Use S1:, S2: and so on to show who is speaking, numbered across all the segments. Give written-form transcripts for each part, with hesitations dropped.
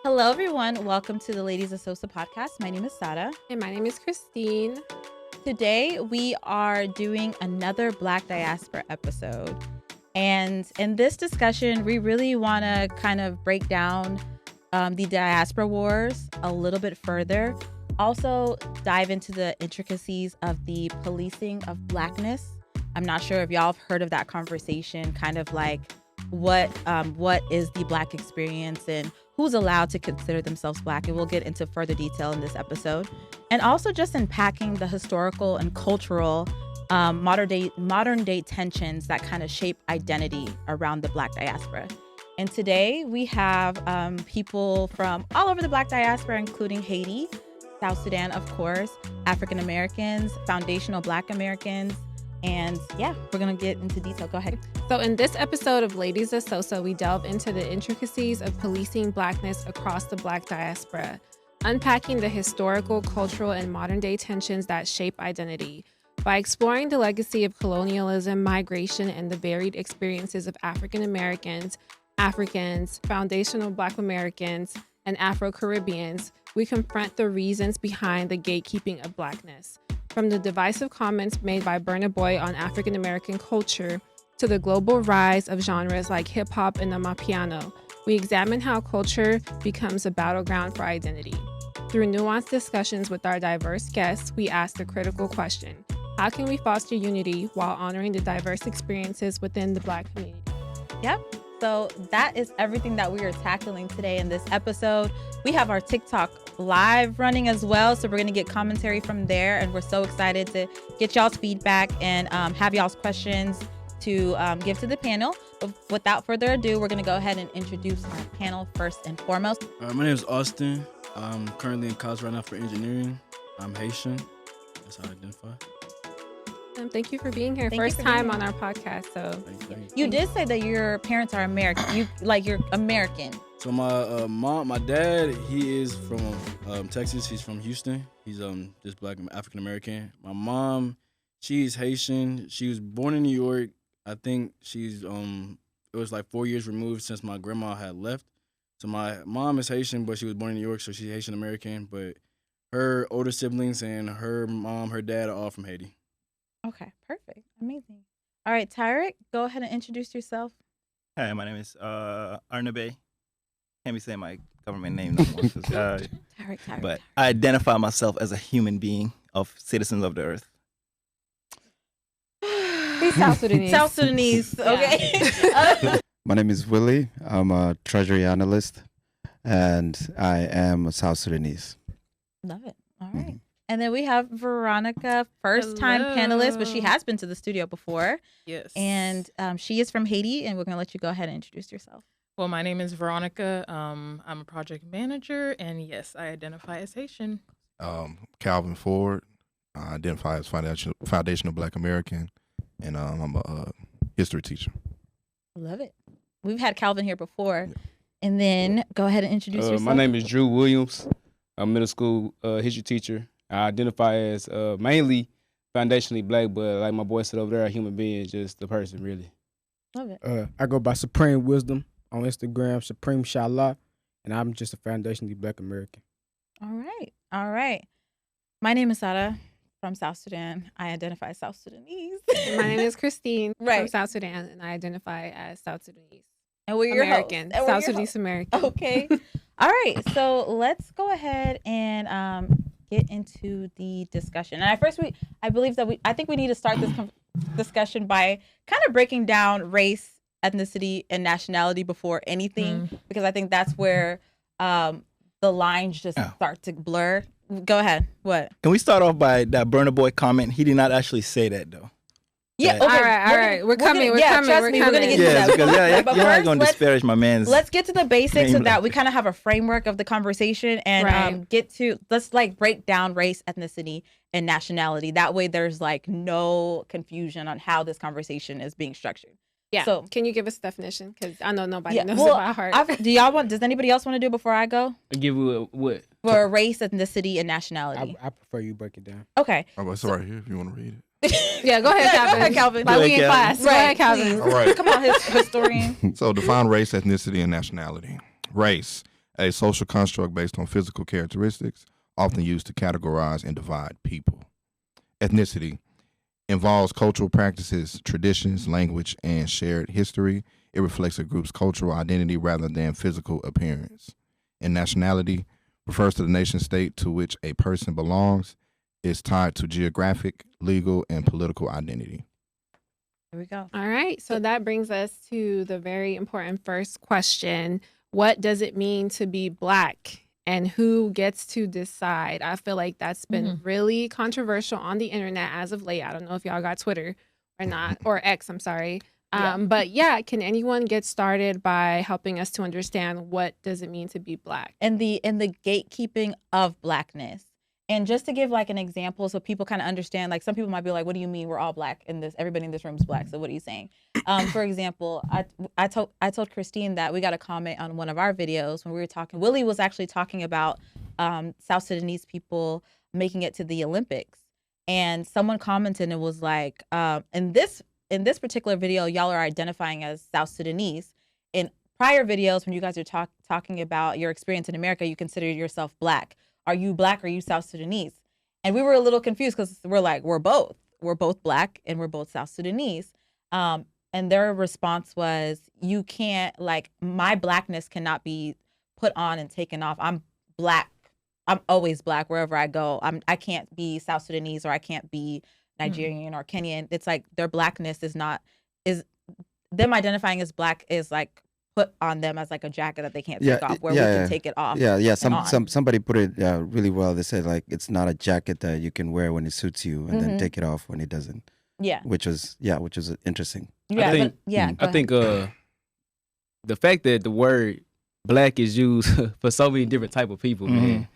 S1: Hello, everyone. Welcome to the Ladies of SOSA podcast. My name is Sada.
S2: And my name is Christine.
S1: Today, we are doing another Black Diaspora episode. And in this discussion, we really want to kind of break down the diaspora wars a little bit further. Also, dive into the intricacies of the policing of Blackness. I'm not sure if y'all have heard of that conversation, kind of like what is the Black experience and who's allowed to consider themselves Black, and we'll get into further detail in this episode. And also just unpacking the historical and cultural modern day tensions that kind of shape identity around the Black diaspora. And today we have people from all over the Black diaspora, including Haiti, South Sudan, of course, African Americans, foundational Black Americans, and yeah, we're going to get into detail. Go ahead.
S2: So in this episode of Ladies of SOSA, we delve into the intricacies of policing Blackness across the Black diaspora, unpacking the historical, cultural, and modern-day tensions that shape identity. By exploring the legacy of colonialism, migration, and the varied experiences of African Americans, Africans, foundational Black Americans, and Afro-Caribbeans, we confront the reasons behind the gatekeeping of Blackness. From the divisive comments made by Burna Boy on African American culture to the global rise of genres like hip hop and Amapiano, we examine how culture becomes a battleground for identity. Through nuanced discussions with our diverse guests, we ask the critical question: how can we foster unity while honoring the diverse experiences within the Black community?
S1: Yep. So that is everything that we are tackling today in this episode. We have our TikTok live running as well, so we're going to get commentary from there, and we're so excited to get y'all's feedback and have y'all's questions to give to the panel. But without further ado, we're going to go ahead and introduce our panel first and foremost.
S3: My name is Austin. I'm currently in college right now for engineering. I'm Haitian. That's how I identify.
S2: Thank you for being here.
S1: Thank
S2: First
S1: you for being
S2: time
S1: here.
S2: on our podcast. So
S1: You did say that your parents are American. You're American.
S3: So my dad, he is from Texas. He's from Houston. He's just Black African American. My mom, she's Haitian. She was born in New York. I think she's it was like 4 years removed since my grandma had left. So my mom is Haitian, but she was born in New York, so she's Haitian American. But her older siblings and her mom, her dad are all from Haiti.
S1: Okay, perfect. Amazing. All right, Tyrick, go ahead and introduce yourself.
S4: Hi, my name is Arnabe. Can't be saying my government name no more.
S1: Tyrick.
S4: But I identify myself as a human being of citizens of the earth.
S2: he's South Sudanese.
S1: South Sudanese, okay.
S5: My name is Willie. I'm a treasury analyst, and I am a South Sudanese.
S1: Love it. All right. And then we have Veronica, first-time panelist, but she has been to the studio before.
S6: Yes.
S1: And she is from Haiti, and we're going to let you go ahead and introduce yourself.
S6: Well, my name is Veronica. I'm a project manager, and yes, I identify as Haitian.
S7: Calvin Ford. I identify as foundational Black American, and I'm a history teacher.
S1: Love it. We've had Calvin here before. And then go ahead and introduce yourself.
S8: My name is Drew Williams. I'm a middle school history teacher. I identify as mainly foundationally Black, but like my boy said over there, a human being, just the person, really.
S1: Love it.
S9: I go by Supreme Wisdom on Instagram, Supreme Shallah, and I'm just a foundationally Black American.
S1: All right. My name is Sada from South Sudan. I identify as South Sudanese.
S2: My name is Christine from
S1: Right.
S2: South Sudan, and I identify as South Sudanese.
S1: And we're your
S2: American.
S1: hosts. And we're
S2: South
S1: your
S2: Sudanese American.
S1: Okay. All right. So let's go ahead and get into the discussion. And I think we need to start this discussion by kind of breaking down race, ethnicity, and nationality before anything, because I think that's where the lines just start to blur. Go ahead. What?
S4: Can we start off by that Burna Boy comment? He did not actually say that, though.
S1: Yeah.
S4: Okay.
S1: All
S2: right. We're coming.
S1: Trust me, we're gonna get to
S4: Yes,
S1: that.
S4: because
S1: But
S4: you're not
S1: first,
S4: going to disparage my man's.
S1: Let's get to the basics
S4: name
S1: of that.
S4: like
S1: We kind of have a framework of the conversation and
S2: Right.
S1: let's like break down race, ethnicity, and nationality. That way there's like no confusion on how this conversation is being structured.
S2: Yeah.
S1: So
S2: Can you give us a definition? Because I know nobody
S1: yeah,
S2: knows
S1: well,
S2: it by heart.
S1: does anybody else want to do it before I go?
S8: Give you what?
S1: For race, ethnicity, and nationality.
S9: I prefer you break it down.
S1: Okay.
S7: Oh, it's right here if you want to read it.
S2: Yeah, go ahead, Calvin.
S1: Go ahead, Calvin.
S2: Like we in
S4: Calvin.
S2: class. Go ahead, Calvin.
S1: please.
S7: All right.
S1: Come on, historian.
S7: So define race, ethnicity, and nationality. Race, a social construct based on physical characteristics, often used to categorize and divide people. Ethnicity involves cultural practices, traditions, language, and shared history. It reflects a group's cultural identity rather than physical appearance. And nationality refers to the nation state to which a person belongs. Is tied to geographic, legal, and political identity.
S1: Here we go.
S2: All right. So that brings us to the very important first question. What does it mean to be Black, and who gets to decide? I feel like that's been really controversial on the internet as of late. I don't know if y'all got Twitter or not, or X, I'm sorry. But yeah, can anyone get started by helping us to understand what does it mean to be Black?
S1: And the gatekeeping of Blackness. And just to give like an example so people kind of understand, like some people might be like, what do you mean we're all Black in this? Everybody in this room is Black. So what are you saying? For example, I told Christine that we got a comment on one of our videos when we were talking. Willie was actually talking about South Sudanese people making it to the Olympics. And someone commented and it was like, in this particular video, y'all are identifying as South Sudanese. In prior videos, when you guys are talking about your experience in America, you consider yourself Black. Are you Black or are you South Sudanese? And we were a little confused because we're like, we're both Black and we're both South Sudanese. And their response was, you can't, like, my Blackness cannot be put on and taken off. I'm Black. I'm always Black wherever I go. I can't be South Sudanese or I can't be Nigerian or Kenyan. It's like their Blackness is them identifying as Black is like put on them as like a jacket that they can't take off, where we can take it off.
S5: Somebody put it really well. They said like it's not a jacket that you can wear when it suits you and then take it off when it doesn't. Yeah. Which was interesting.
S1: Yeah.
S8: I think the fact that the word Black is used for so many different type of people, man.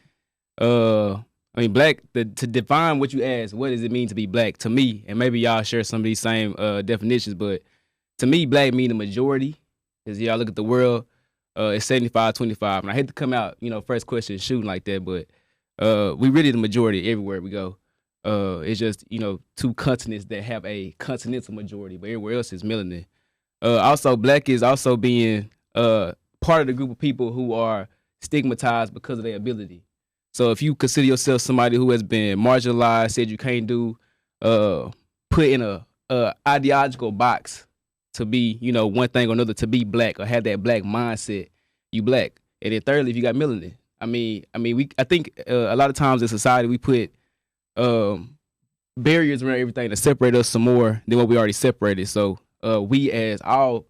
S8: I mean, Black, to define what you asked, what does it mean to be Black? To me, and maybe y'all share some of these same definitions, but to me, Black mean the majority. Because y'all look at the world, it's 75-25. And I hate to come out, first question shooting like that, but we really the majority everywhere we go. It's just, two continents that have a continental majority, but everywhere else is melanin. Also, Black is also being part of the group of people who are stigmatized because of their ability. So if you consider yourself somebody who has been marginalized, said you can't do, put in a ideological box to be, one thing or another, to be Black or have that Black mindset, you Black. And then thirdly, if you got melanin. I think a lot of times in society we put barriers around everything to separate us some more than what we already separated. So we as all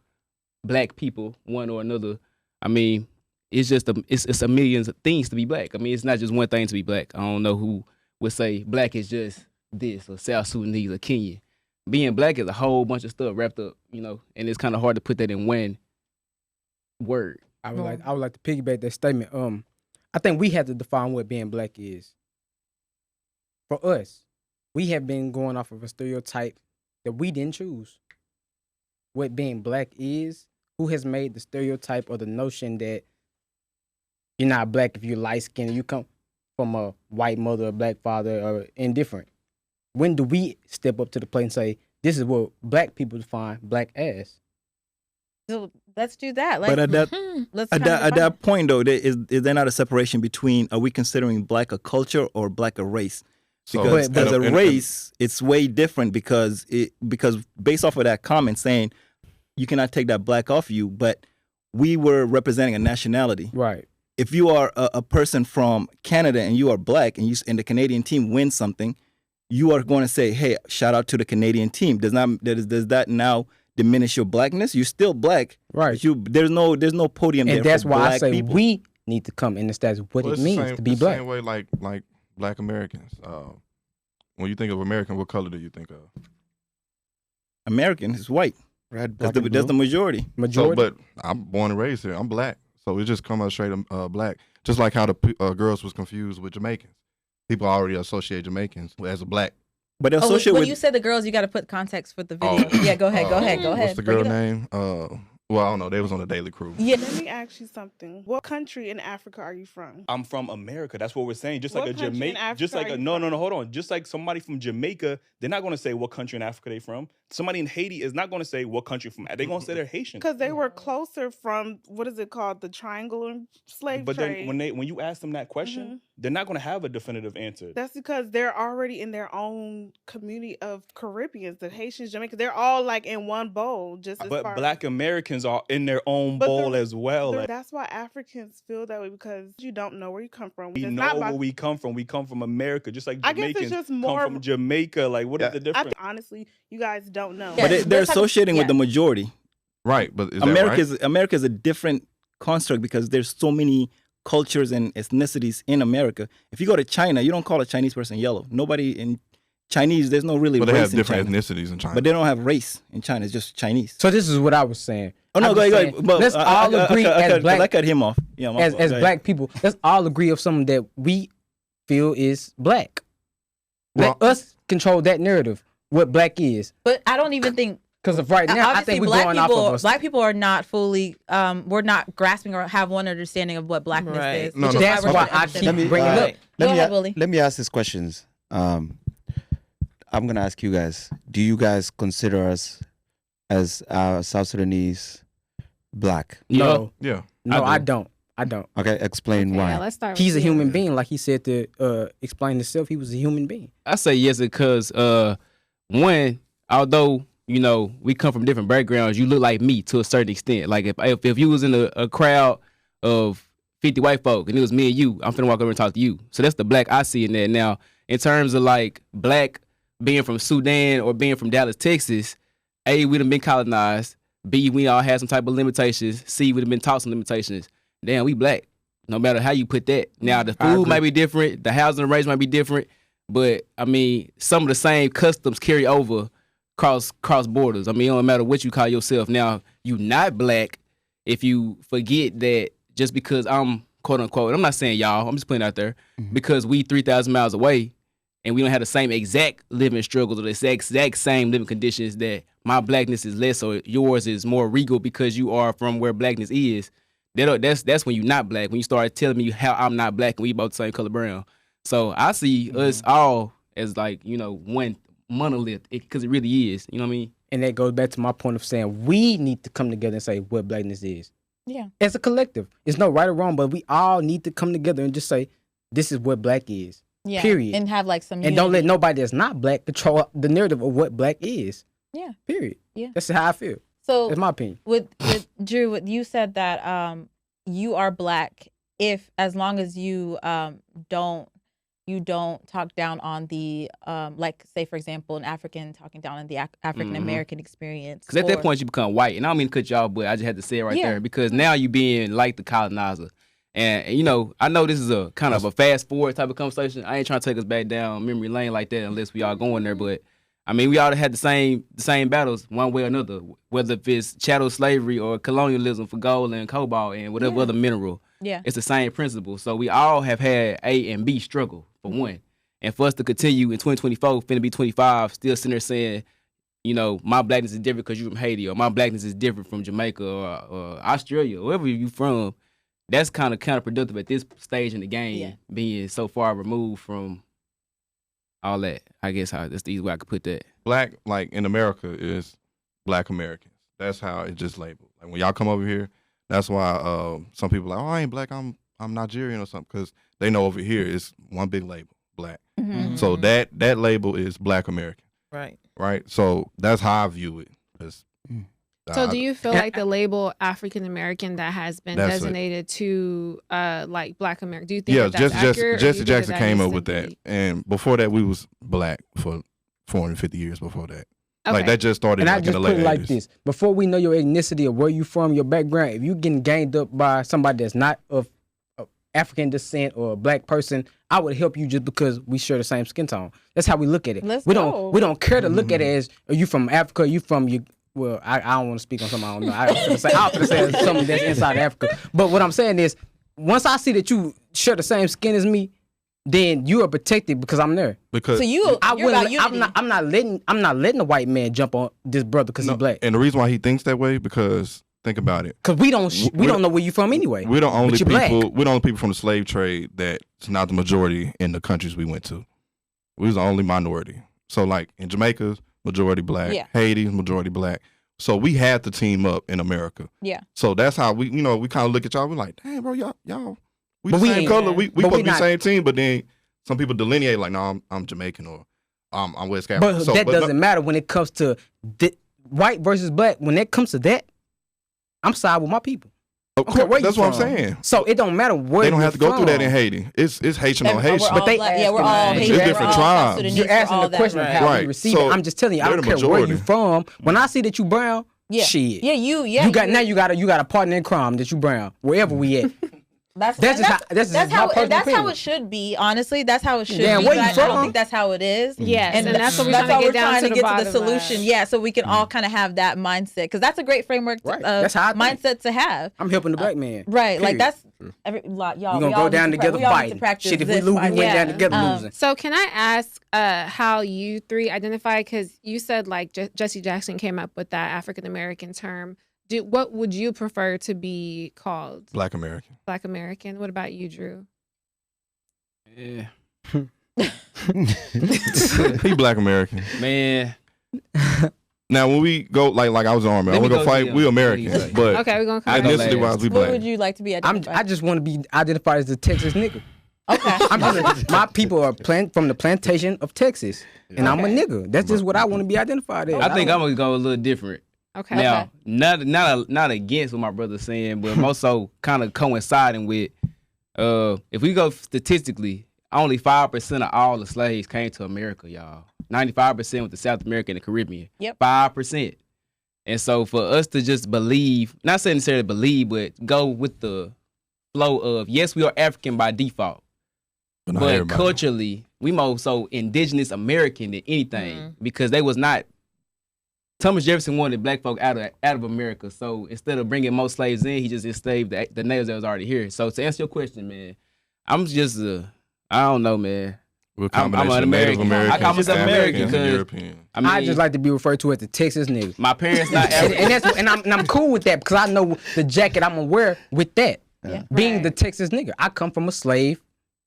S8: Black people, one or another, it's just it's a million things to be Black. It's not just one thing to be Black. I don't know who would say Black is just this or South Sudanese or Kenyan. Being Black is a whole bunch of stuff wrapped up, and it's kind of hard to put that in one word.
S9: I would like to piggyback that statement. I think we have to define what being Black is. For us, we have been going off of a stereotype that we didn't choose. What being Black is, who has made the stereotype or the notion that you're not Black if you're light skinned, you come from a white mother, a Black father, or indifferent. When do we step up to the plate and say, this is what Black people define Black as?
S1: So let's do that.
S4: But at that point, though, is there not a separation between, are we considering Black a culture or Black a race? Because as a race, it's way different because based off of that comment saying you cannot take that Black off you, but we were representing a nationality.
S9: Right.
S4: If you are a person from Canada and you are Black and the Canadian team wins something, you are going to say, hey, shout out to the Canadian team. Does that now diminish your Blackness? You're still Black. Right. There's no podium there.
S9: And that's
S4: for
S9: why
S4: Black
S9: I say
S4: people.
S9: We need to come in the stats what it means to be Black.
S7: Same way like Black Americans. When you think of American, what color do you think of?
S4: American is white.
S5: Red,
S4: that's the majority.
S7: So, but I'm born and raised here. I'm Black. So it just come out straight Black. Just like how the girls was confused with Jamaicans. People already associate Jamaicans as a Black.
S4: But they associate
S1: when you said the girls, you got to put context for the video. Yeah, go ahead.
S7: What's the girl name? Well, I don't know. They was on a daily cruise.
S1: Yeah.
S10: Let me ask you something. What country in Africa are you from?
S11: I'm from America. That's what we're saying. Just
S10: What
S11: like a
S10: country in
S11: Jamaica.
S10: Africa
S11: Just like
S10: are
S11: a
S10: you
S11: no,
S10: from?
S11: hold on. Just like somebody from Jamaica, they're not going to say what country in Africa they from. Somebody in Haiti is not going to say what country from. They're going to say they're Haitian.
S10: Because they were closer from, what is it called, the triangular slave
S11: But
S10: trade.
S11: then when you ask them that question, they're not going to have a definitive answer.
S10: That's because they're already in their own community of Caribbeans, the Haitians, Jamaicans. They're all like in one bowl.
S11: But Black Americans are in their own bowl as well.
S10: That's why Africans feel that way, because you don't know where you come from.
S11: We know where we come from. We come from America, just like Jamaicans
S10: I guess it's just more
S11: come from Jamaica. Like, what is the difference?
S10: Honestly, you guys don't know.
S4: But they're associating with the majority.
S7: Right, but is
S4: America is a different construct because there's so many cultures and ethnicities in America. If you go to China, you don't call a Chinese person yellow. Nobody in Chinese, there's no really race in China.
S7: But they have different ethnicities in China.
S4: But they don't have race in China. It's just Chinese.
S9: So this is what I was saying.
S4: Oh, no, go ahead. But
S9: let's all agree as black...
S4: I cut him off. Yeah,
S9: as black people, let's all agree of something that we feel is black. Let us control that narrative, what black is.
S1: But I don't even think...
S9: Because of right now, I think we're going off of us.
S1: Black people are not fully, we're not grasping or have one understanding of what blackness is.
S9: No, that's why I keep bringing it up.
S5: Go ahead, Willie. Let me ask these questions. I'm going to ask you guys, do you guys consider us as South Sudanese black?
S9: No.
S7: Yeah.
S9: No, I don't.
S5: Okay, explain why.
S2: Yeah, let's start
S9: He's a
S2: with
S9: human being. Like he said to explain himself, he was a human being.
S8: I say yes because, one, although... you know, we come from different backgrounds. You look like me to a certain extent. Like if you was in a crowd of 50 white folk and it was me and you, I'm finna walk over and talk to you. So that's the black I see in that. Now, in terms of like black being from Sudan or being from Dallas, Texas, A, we done been colonized. B, we all had some type of limitations. C, we done been taught some limitations. Damn, we black. No matter how you put that. Now, the food might be different. The housing rates might be different. But, I mean, some of the same customs carry over cross borders. I mean, it don't matter what you call yourself. Now, you not black if you forget that just because I'm quote unquote, I'm not saying y'all, I'm just putting it out there, because we 3,000 miles away and we don't have the same exact living struggles or the exact same living conditions, that my blackness is less or yours is more regal because you are from where blackness is. That's when you're not black. When you start telling me how I'm not black and we both the same color brown. So I see us all as like, you know, one monolith, because it really is, you know what I mean?
S9: And that goes back to my point of saying we need to come together and say what blackness is.
S1: Yeah.
S9: As a collective. It's no right or wrong, but we all need to come together and just say this is what black is.
S1: Yeah.
S9: Period.
S1: And have like some
S9: and
S1: unity.
S9: don't let nobody that's not black control the narrative of what black is.
S1: Yeah.
S9: Period.
S1: Yeah.
S9: That's how I feel.
S1: So
S9: that's my opinion.
S1: With Drew, you said that you are black as long as you don't talk down on the like, say for example, an African talking down on the African American experience.
S8: Because at that point you become white, and I don't mean to cut y'all, but I just had to say it right there, because now you being like the colonizer. And you know, I know this is a kind of a fast forward type of conversation. I ain't trying to take us back down memory lane like that unless we all going there. But I mean, we all had the same battles one way or another, whether if it's chattel slavery or colonialism for gold and cobalt and whatever other mineral.
S1: Yeah,
S8: it's the same principle. So we all have had A and B struggle for one, and for us to continue in 2024, finna be 25, still sitting there saying, you know, my blackness is different because you're from Haiti, or my blackness is different from Jamaica or Australia, or wherever you from. That's kind of counterproductive at this stage in the game, being so far removed from all that. I guess that's the easy way I could put that.
S7: Black, like in America, is Black Americans. That's how it's just labeled. Like when y'all come over here, that's why some people are like, oh, I ain't black, I'm Nigerian or something, because they know over here it's one big label, black.
S1: Mm-hmm.
S7: So that label is Black American. Right. So that's how I view it.
S2: So do you feel like the label African American that has been designated to like Black American, do you think that's accurate?
S7: Jesse Jackson came up with that, and before that we was black for 450 years before that. Okay. Like that just started.
S9: And
S7: like
S9: I just
S7: in the
S9: put
S7: late
S9: it like
S7: 80s.
S9: this: before we know your ethnicity or where you from, your background, if you getting ganged up by somebody that's not of African descent or a black person, I would help you just because we share the same skin tone. That's how we look at it. We don't care to look at it as, are you from Africa? Are you from you? Well, I don't want to speak on something I don't know. I'm gonna say something that's inside Africa. But what I'm saying is, once I see that you share the same skin as me, then you are protected because I'm there.
S7: Because
S1: so
S9: I'm not letting a white man jump on this brother because he's black.
S7: And the reason why he thinks that way, because think about it.
S9: Because we don't know where you from anyway.
S7: We're the only
S9: people.
S7: We're the only people from the slave trade that's not the majority in the countries we went to. We was the only minority. So like in Jamaica, majority black.
S1: Yeah.
S7: Haiti, majority black. So we had to team up in America.
S1: Yeah.
S7: So that's how we, we kind of look at y'all. We're like, damn, bro, y'all, we
S9: But
S7: the
S9: we
S7: same
S9: ain't-
S7: color. We supposed to be
S9: not-
S7: same team. But then some people delineate like, no, I'm Jamaican or I'm West African.
S9: But
S7: So,
S9: that
S7: but
S9: doesn't matter when it comes to white versus black. When it comes to that, I'm side with my people.
S7: Of
S9: Okay,
S7: course,
S9: where you
S7: that's what I'm
S9: from?
S7: saying.
S9: So it don't matter where
S7: They don't
S9: you're
S7: have to go through that in
S9: from.
S7: Haiti. It's Haitian on
S1: We're
S7: Haitian.
S1: all
S9: But they
S1: black. Yeah, we're all
S9: asking-
S1: Haitian.
S7: It's different
S1: we're all
S7: tribes.
S1: Sudanese,
S9: You're asking
S1: all
S9: the
S1: that.
S9: question of how
S7: Right.
S9: we receive
S7: So
S9: it. I'm just telling you, I
S7: they're
S9: don't
S7: the
S9: care where you
S7: majority.
S9: from. When I see that you brown,
S1: Yeah.
S9: shit.
S1: Yeah, you
S9: got a partner in crime that you brown wherever we at.
S1: That's
S9: That's
S1: and
S9: just
S1: that's
S9: my
S1: how
S9: personal
S1: that's how
S9: opinion.
S1: it should be. Honestly, that's how it should
S9: Damn,
S1: be.
S9: where
S1: but
S9: you
S1: I don't
S9: from?
S1: think that's how it is.
S2: Yes, and that's what we're
S1: that's
S2: trying
S1: why
S2: to get down to the
S1: get to the
S2: bottom of.
S1: solution. Yeah, so we can all kind of have that mindset because that's a great framework,
S9: Right. That's how I think.
S1: mindset to have.
S9: I'm helping the black man.
S1: Right, like
S9: Period.
S1: that's y'all.
S9: We
S1: We
S9: gonna
S1: all
S9: go
S1: need
S9: down
S1: to
S9: together
S1: we all need to
S9: fighting.
S1: practice
S9: Shit, if we
S1: this
S9: lose, we
S1: fighting.
S9: went down
S2: Yeah.
S9: together losing.
S2: So can I ask how you three identify? Because you said like Jesse Jackson came up with that African American term. What would you prefer to be called?
S7: Black American.
S2: Black American. What about you, Drew?
S8: Yeah.
S7: He Black American.
S8: Man.
S7: Now when we go like I was in the army,
S8: Let
S7: I
S8: me
S7: want to
S8: go
S7: fight.
S8: to
S7: We
S8: you.
S7: Americans,
S8: Okay,
S7: but
S2: Okay, we're gonna come.
S8: I go
S7: ethnicity wise,
S8: last.
S7: we
S1: What
S7: black.
S1: would you like to be identified?
S9: I just want to be identified as a Texas nigga.
S1: Okay.
S9: My people are from the plantation of Texas, and I'm a
S1: Okay.
S9: nigga. That's just what I want to be identified as.
S8: I think I'm gonna go a little different.
S2: Okay.
S8: Now, not against what my brother's saying, but more so kind of coinciding with if we go statistically, only 5% of all the slaves came to America, y'all. 95% went to South America and the Caribbean.
S1: Yep.
S8: 5%. And so for us to just believe, not saying necessarily believe, but go with the flow of yes, we are African by default.
S7: But not
S8: But
S7: everybody.
S8: culturally, we more so indigenous American than anything because they was not. Thomas Jefferson wanted black folk out of America, so instead of bringing more slaves in, he just enslaved the natives that was already here. So to answer your question, man, I'm just I don't know, man.
S7: We're a
S8: I'm
S7: combination
S8: an
S7: of Native
S8: American.
S7: Americans,
S8: I call myself
S7: Africans,
S8: American
S7: and
S8: because
S7: European.
S8: I mean,
S9: I just like to be referred to as the Texas nigga.
S8: my parents not African.
S9: and I'm cool with that because I know the jacket I'm gonna wear with that.
S1: Yeah.
S9: Being
S2: Right.
S9: the Texas nigga, I come from a slave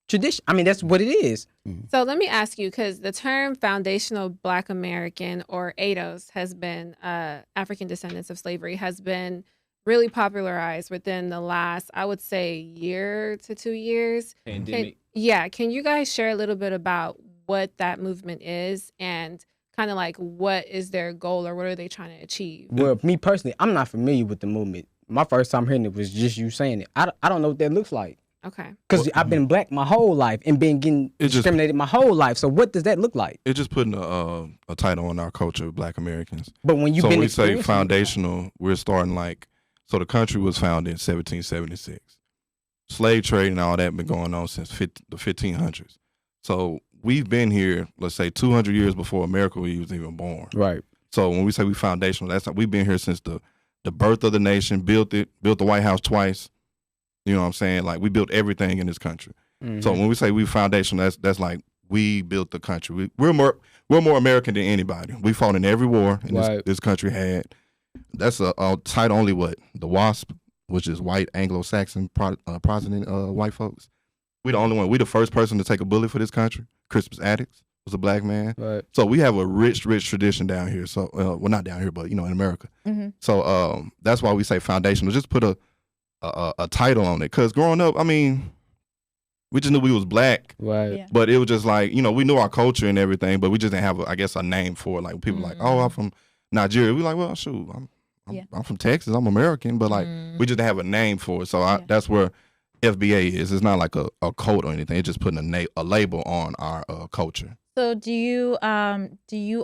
S9: tradition. I mean, that's what it is.
S2: So let me ask you, because the term foundational Black American or ADOS has been African descendants of slavery has been really popularized within the last, I would say, year to 2 years.
S8: Pandemic.
S2: Can you guys share a little bit about what that movement is and kind of like what is their goal or what are they trying to achieve?
S9: Well, me personally, I'm not familiar with the movement. My first time hearing it was just you saying it. I don't know what that looks like.
S2: Okay.
S9: Because I've been black my whole life and been getting
S7: It just-
S9: discriminated my whole life. So what does that look like?
S7: It's just putting a title on our culture, Black Americans.
S9: But when you've
S7: So
S9: been
S7: when we say
S9: experiencing it-
S7: foundational, we're starting like, so the country was founded in 1776. Slave trade and all that been going on since the 1500s. So we've been here, let's say 200 years before America was even born.
S9: Right.
S7: So when we say we foundational, that's we've been here since the birth of the nation, built the White House twice. You know what I'm saying? Like we built everything in this country. So when we say we foundational, that's like we built the country. We're more American than anybody. We fought in every war this country had. That's a title only the WASP, which is white Anglo-Saxon Protestant white folks. We the only one. We the first person to take a bullet for this country. Crispus Attucks was a black man.
S9: Right.
S7: So we have a rich tradition down here. So well, not down here, but in America.
S1: Mhm.
S7: So that's why we say foundational. Just put a title on it. Because growing up, I mean, we just knew we was black.
S9: Right.
S1: Yeah.
S7: But it was just like, we knew our culture and everything, but we just didn't have, a name for it. Like people like, oh, I'm from Nigeria. We like, well, shoot, I'm from Texas. I'm American, but like we just didn't have a name for it. So that's where FBA is. It's not like a code or anything. It's just putting a label on our culture.
S1: So do you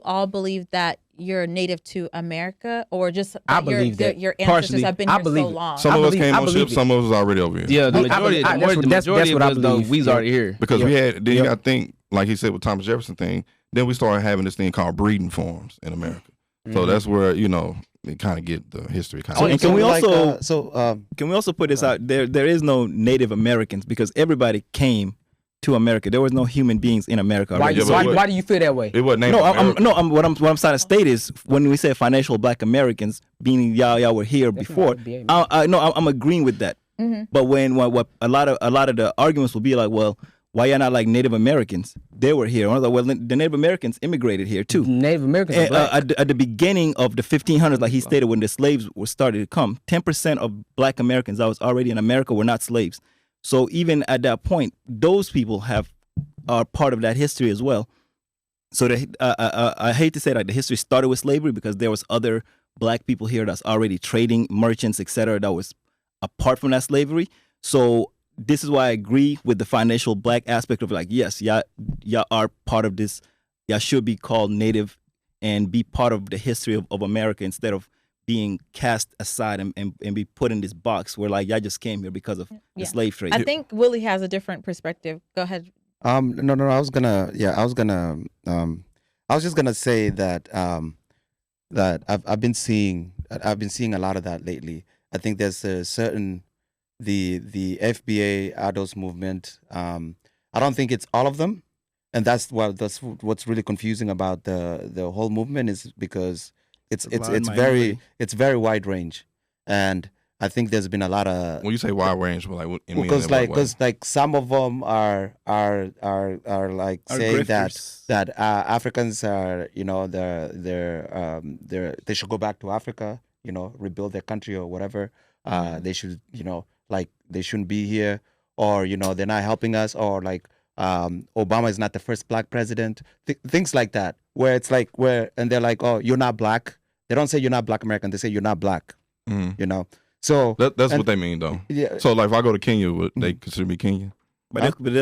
S1: all believe that you're native to America, or just that
S9: I believe that.
S1: your ancestors
S9: Partially,
S1: have been
S9: I
S1: here
S9: believe
S1: so
S9: it.
S1: long?
S7: Some of us came
S9: I
S7: on
S9: believe
S7: ships.
S9: it.
S7: Some of us was already over here.
S8: Yeah, the
S9: I
S8: majority,
S9: believe- that's
S8: the
S9: what- that's
S8: majority
S9: what
S8: of
S9: I
S8: us though,
S9: believe.
S8: we's
S9: Yeah.
S8: already here.
S7: Because we had, then you
S9: Yep.
S7: got to think, like he said with Thomas Jefferson thing, then we started having this thing called breeding farms in America. So that's where, it kind of get the history kind
S4: So,
S7: of.
S4: and can we also
S5: so
S4: can we also put this out there? There is no Native Americans because everybody came to America. There was no human beings in America.
S9: Why do you feel that way?
S7: It wasn't named
S4: what I'm trying to state is when we say financial Black Americans, meaning y'all were here before. I'm agreeing with that.
S1: Mm-hmm.
S4: But when what a lot of the arguments will be like, well, why y'all not like Native Americans? They were here. I was like, well, the Native Americans immigrated here too.
S9: Native Americans are Black.
S4: At the beginning of the 1500s, like he stated, when the slaves were started to come, 10% of Black Americans that was already in America were not slaves. So even at that point, those people are part of that history as well. So I hate to say that the history started with slavery because there was other Black people here that's already trading, merchants, etc. that was apart from that slavery. So this is why I agree with the financial Black aspect of like, yes, y'all are part of this. Y'all should be called Native and be part of the history of America instead of being cast aside and be put in this box where like y'all just came here because of the slave trade.
S1: I think Willie has a different perspective. Go ahead.
S5: No. I was just gonna say that that I've been seeing a lot of that lately. I think there's a certain the FBA adults movement. I don't think it's all of them, and that's what's really confusing about the whole movement is because it's very wide range, and I think there's been a lot of.
S7: When you say wide range, well, like
S5: because like some of them are like saying that Africans are they should go back to Africa, rebuild their country or whatever. They should like they shouldn't be here, or they're not helping us, or like Obama is not the first Black president. Things like that, where it's like and they're like, oh, you're not Black. They don't say you're not Black American. They say you're not Black. So
S7: that's what they mean, though. Yeah. So like, if I go to Kenya, would they consider me Kenyan?
S5: No. But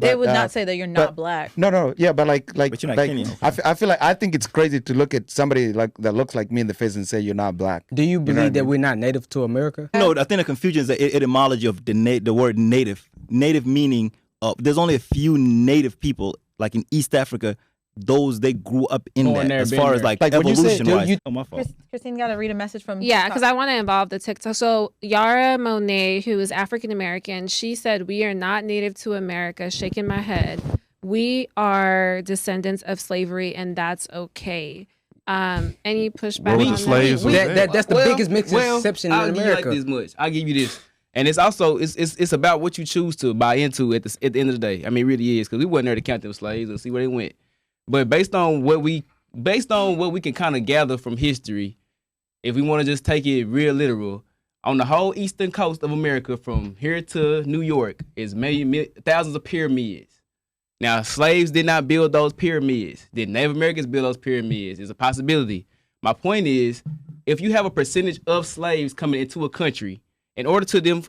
S1: they would not say that you're not Black.
S5: No. Yeah, but like
S4: but you're not Kenyan.
S5: I feel like I think it's crazy to look at somebody like that looks like me in the face and say you're not Black.
S9: Do you believe that we're not native to America?
S4: No, I think the confusion is the etymology of the word native. Native meaning there's only a few native people like in East Africa. Those they grew up in that as far as like evolution wise. My fault.
S1: Christine got to read a message from
S2: because I want to involve the TikTok. So Yara Monet, who is African American, she said, "We are not native to America." Shaking my head. We are descendants of slavery, and that's okay. Any pushback on
S7: slaves
S2: that?
S9: That's the biggest misconception in America.
S8: I'll give you like this much. I'll give you this. And it's also it's about what you choose to buy into at the end of the day. I mean, it really is, because we wasn't there to count them slaves and see where they went. But based on what we can kind of gather from history, if we want to just take it real literal, on the whole eastern coast of America, from here to New York, is thousands of pyramids. Now, slaves did not build those pyramids. Did Native Americans build those pyramids? It's a possibility. My point is, if you have a percentage of slaves coming into a country, in order for them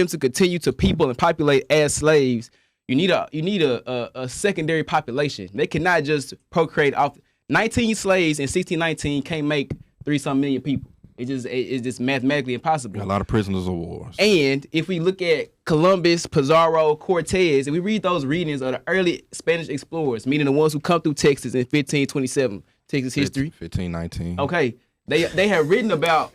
S8: to continue to people and populate as slaves, you need a secondary population. They cannot just procreate off 19 slaves in 1619 can't make 3-some million people. It's just mathematically impossible.
S7: A lot of prisoners of war.
S8: And if we look at Columbus, Pizarro, Cortez, and we read those readings of the early Spanish explorers, meaning the ones who come through Texas in 1527, Texas history.
S7: 1519.
S8: Okay, they have written about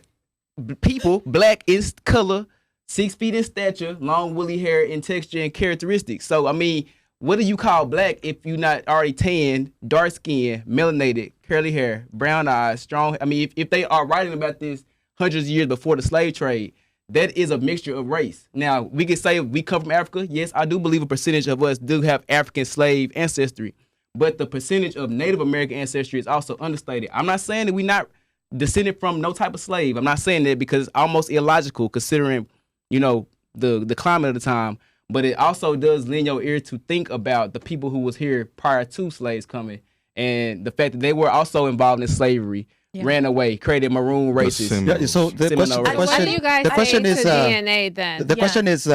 S8: people, Black in color, 6 feet in stature, long woolly hair in texture and characteristics. So, I mean, what do you call Black if you're not already tan, dark skin, melanated, curly hair, brown eyes, strong? I mean, if they are writing about this hundreds of years before the slave trade, that is a mixture of race. Now, we can say we come from Africa. Yes, I do believe a percentage of us do have African slave ancestry, but the percentage of Native American ancestry is also understated. I'm not saying that we're not descended from no type of slave. I'm not saying that because it's almost illogical considering the climate of the time, but it also does lend your ear to think about the people who was here prior to slaves coming and the fact that they were also involved in slavery, ran away, created maroon races.
S5: So the question is
S2: DNA then?
S5: The question is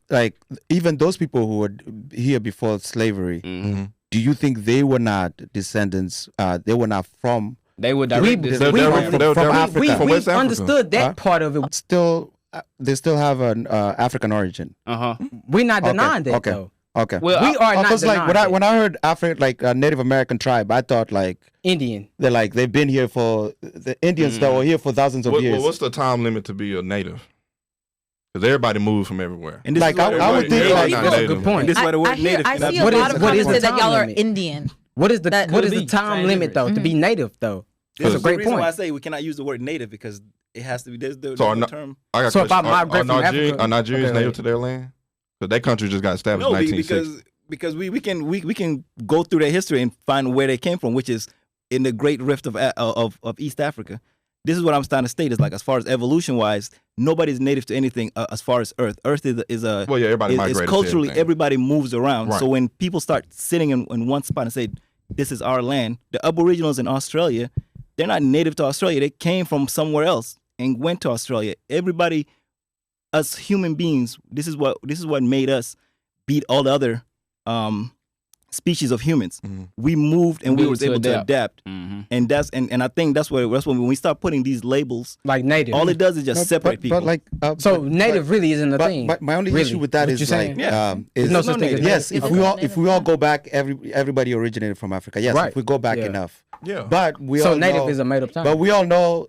S5: like even those people who were here before slavery, do you think they were not descendants? They were not from.
S8: They were directly
S5: from Africa.
S9: We understood that part of it.
S5: Still. They still have an African origin.
S9: We're not denying that.
S5: Okay. Okay.
S9: Well, we are not
S5: because like when I heard Native American tribe, I thought like
S9: Indian.
S5: They've been here for the Indians that were here for thousands of years.
S7: Well, what's the time limit to be a native? Because everybody moves from everywhere.
S4: And this
S5: Like,
S4: is why
S5: I would think, like,
S9: that's a good point.
S4: And this is why the word native.
S1: I see a
S9: What
S1: lot
S9: is-
S1: of
S9: what is
S1: comments
S9: the
S1: that y'all
S9: time
S1: are
S9: limit?
S1: Indian.
S9: What is the
S1: That
S9: what is
S8: could
S9: the
S8: be
S9: time
S8: same
S9: limit though to be native though?
S4: This
S9: That's a
S4: is the
S9: great
S4: reason why I
S9: point.
S4: say we cannot use the word native because it has to be. There's the
S7: So
S4: term.
S7: I got
S9: So
S7: a
S9: if I
S7: question.
S9: migrate from Africa-
S7: Are Nigerians
S9: Okay,
S7: native
S9: wait.
S7: to their land? Because that country just got established
S4: No,
S7: in 1960.
S4: because we can go through their history and find where they came from, which is in the Great Rift of East Africa. This is what I'm starting to state is like as far as evolution wise, nobody's native to anything as far as Earth. Earth is a
S7: Well, yeah, everybody migrated.
S4: it's
S7: to
S4: culturally
S7: everything.
S4: everybody moves around.
S7: Right.
S4: So when people start sitting in one spot and say this is our land, the Aboriginals in Australia, they're not native to Australia. They came from somewhere else and went to Australia. Everybody, us human beings, this is what made us beat all the other species of humans.
S7: Mhm.
S4: We moved and we
S8: Ability
S4: was
S8: to
S4: able to
S8: adapt.
S4: adapt. And that's and I think that's when we start putting these labels,
S9: Like native.
S4: all it does is just separate people.
S5: But like,
S9: so native really isn't a thing.
S5: But my only
S9: really.
S5: issue with that
S9: What
S5: is
S9: you're saying?
S5: like,
S4: Yeah.
S5: is
S9: There's no such thing as
S5: yes,
S9: native.
S5: if we all go back, everybody originated from Africa. Yes,
S9: Right.
S5: if we go back
S9: Yeah.
S5: enough.
S7: Yeah.
S5: But we
S9: So
S5: all
S9: native
S5: know,
S9: is a made up term.
S5: But we all know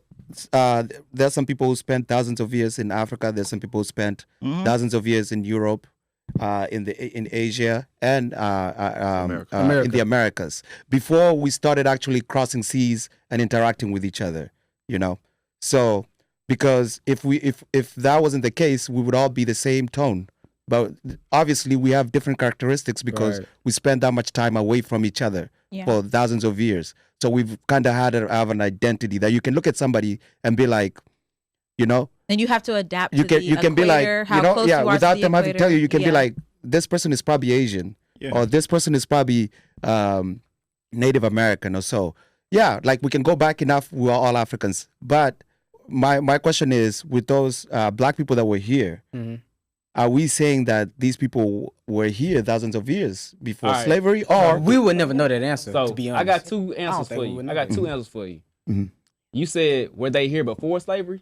S5: there's some people who spent thousands of years in Africa. There's some people who spent thousands of years in Europe, in Asia, and in the Americas before we started actually crossing seas and interacting with each other. You know, so because if that wasn't the case, we would all be the same tone. But obviously, we have different characteristics because
S9: Right.
S5: we spend that much time away from each other
S1: Yeah.
S5: for thousands of years. So we've kind of had to have an identity that you can look at somebody and be like, you know,
S1: And you have to adapt
S5: you
S1: to
S5: can
S1: the
S5: you can be like,
S1: equator,
S5: you
S1: how
S5: know,
S1: close
S5: yeah,
S1: you are
S5: without
S1: to the
S5: them having to tell you, you can be
S1: equator.
S5: like, this person is probably Asian,
S4: Yeah.
S5: or this person is probably Native American or so. Yeah, like we can go back enough. We are all Africans. But my question is, with those black people that were here,
S9: Mhm.
S5: are we saying that these people were here thousands of years before
S8: All right.
S5: slavery, or
S9: we would never know that answer.
S8: So
S9: to be honest,
S8: I got two answers
S9: think
S8: for
S9: we
S8: you.
S9: would
S8: I
S9: know.
S8: got two answers for you.
S5: Mhm.
S8: You said were they here before slavery?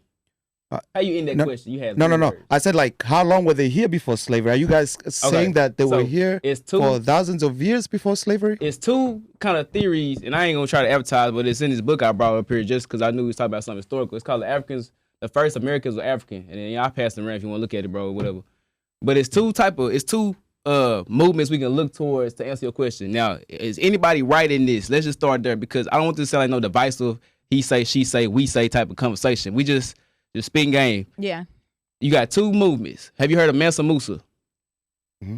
S8: How you end that
S5: no,
S8: question? You had
S5: no,
S8: three
S5: no.
S8: words.
S5: I said, like, how long were they here before slavery? Are you guys saying that they were
S8: so
S5: here
S8: it's two
S5: for thousands of years before slavery?
S8: It's two kind of theories, and I ain't gonna try to advertise, but it's in this book I brought up here just because I knew we was talking about something historical. It's called The Africans. The first Americans were African, and then I passed it around if you want to look at it, bro, whatever. But it's two movements we can look towards to answer your question. Now, is anybody right in this? Let's just start there because I don't want this to sound like no divisive he say, she say, we say type of conversation. We just spitting game.
S1: Yeah.
S8: You got two movements. Have you heard of Mansa Musa?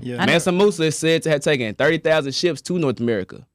S4: Yeah.
S8: Mansa Musa is said to have taken 30,000 ships to North America.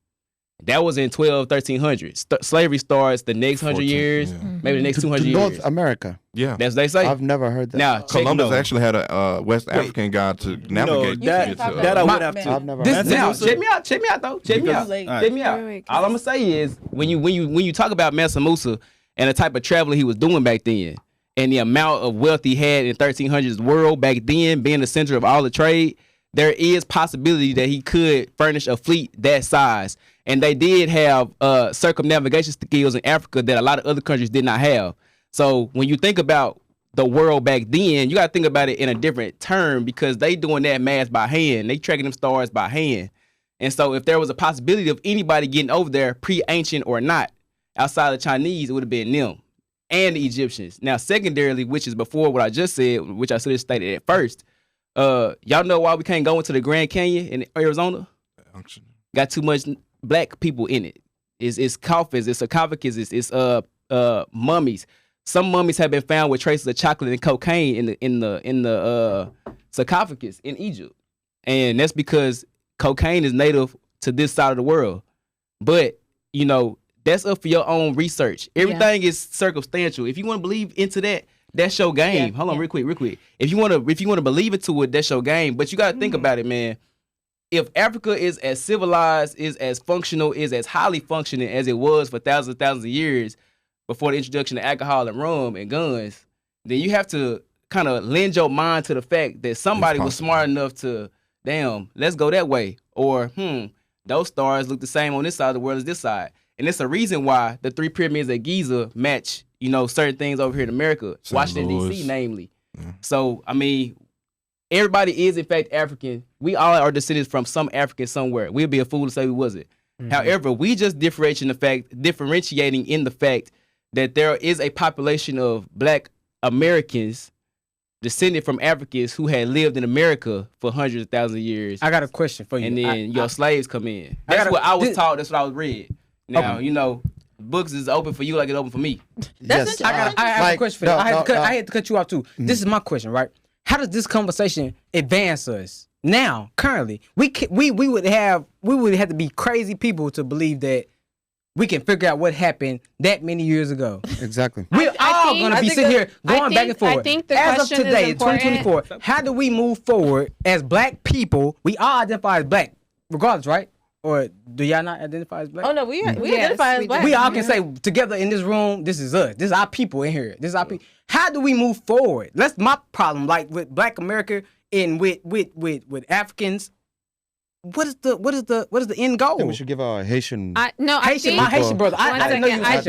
S8: That was in 1300s. Slavery starts the next 100 years, maybe the next 200
S5: to
S8: years.
S5: North America.
S7: Yeah.
S8: That's what they say.
S5: I've never heard that.
S8: Now,
S7: Columbus actually had a West African guy to navigate.
S4: that I would have to.
S5: I've never
S9: This-
S5: heard
S9: now,
S5: that.
S8: Check me out though. Check me out.
S4: All right.
S8: Check me out.
S2: Wait,
S8: All I'm gonna say is when you talk about Mansa Musa and the type of traveling he was doing back then, and the amount of wealth he had in 1300s world back then, being the center of all the trade, there is possibility that he could furnish a fleet that size. And they did have circumnavigation skills in Africa that a lot of other countries did not have. So when you think about the world back then, you got to think about it in a different term because they doing that math by hand. They tracking them stars by hand. And so if there was a possibility of anybody getting over there, pre-ancient or not, outside of the Chinese, it would have been them and the Egyptians. Now, secondarily, which is before what I just said, which I should have stated at first, y'all know why we can't go into the Grand Canyon in Arizona? Got too much black people in it. It's coffins, it's sarcophagus, it's mummies. Some mummies have been found with traces of chocolate and cocaine in the sarcophagus in Egypt, and that's because cocaine is native to this side of the world. But you know that's up for your own research. Everything is circumstantial. If you want to believe into that, that's your game. Hold on, real quick. If you want to believe into it, that's your game. But you got to think about it, man. If Africa is as civilized, is as functional, is as highly functioning as it was for thousands of years before the introduction of alcohol and rum and guns, then you have to kind of lend your mind to the fact that somebody was smart enough to, damn, let's go that way. Or, those stars look the same on this side of the world as this side. And it's a reason why the three pyramids at Giza match, certain things over here in America,
S7: St.
S8: Washington,
S7: Louis.
S8: D.C., namely.
S7: Yeah.
S8: So, I mean, everybody is, in fact, African. We all are descendants from some African somewhere. We'd be a fool to say we wasn't. However, we just differentiating in the fact that there is a population of black Americans descended from Africans who had lived in America for hundreds of thousands of years.
S9: I got a question for you.
S8: And then your slaves come in. That's what I was taught. That's what I was read. Now, you know, books is open for you like it's open for me.
S9: Yes. I have a question for you. I had to cut you off too. Mm-hmm. This is my question, right? How does this conversation advance us now? Currently, we would have to be crazy people to believe that we can figure out what happened that many years ago.
S5: Exactly.
S9: We're all going to be sitting here going back and forth.
S2: I think the
S9: as of
S2: question
S9: today,
S2: is important.
S9: 2024, how do we move forward as black people? We all identify as black, regardless, right? Or do y'all not identify as black?
S1: Oh no, we identify as black.
S9: We all can say together in this room, this is us. This is our people in here. This is our people. How do we move forward? That's my problem. Like with Black America and with Africans. What is the end goal?
S5: I think we should give our Haitian.
S9: My Haitian brother. I didn't know you was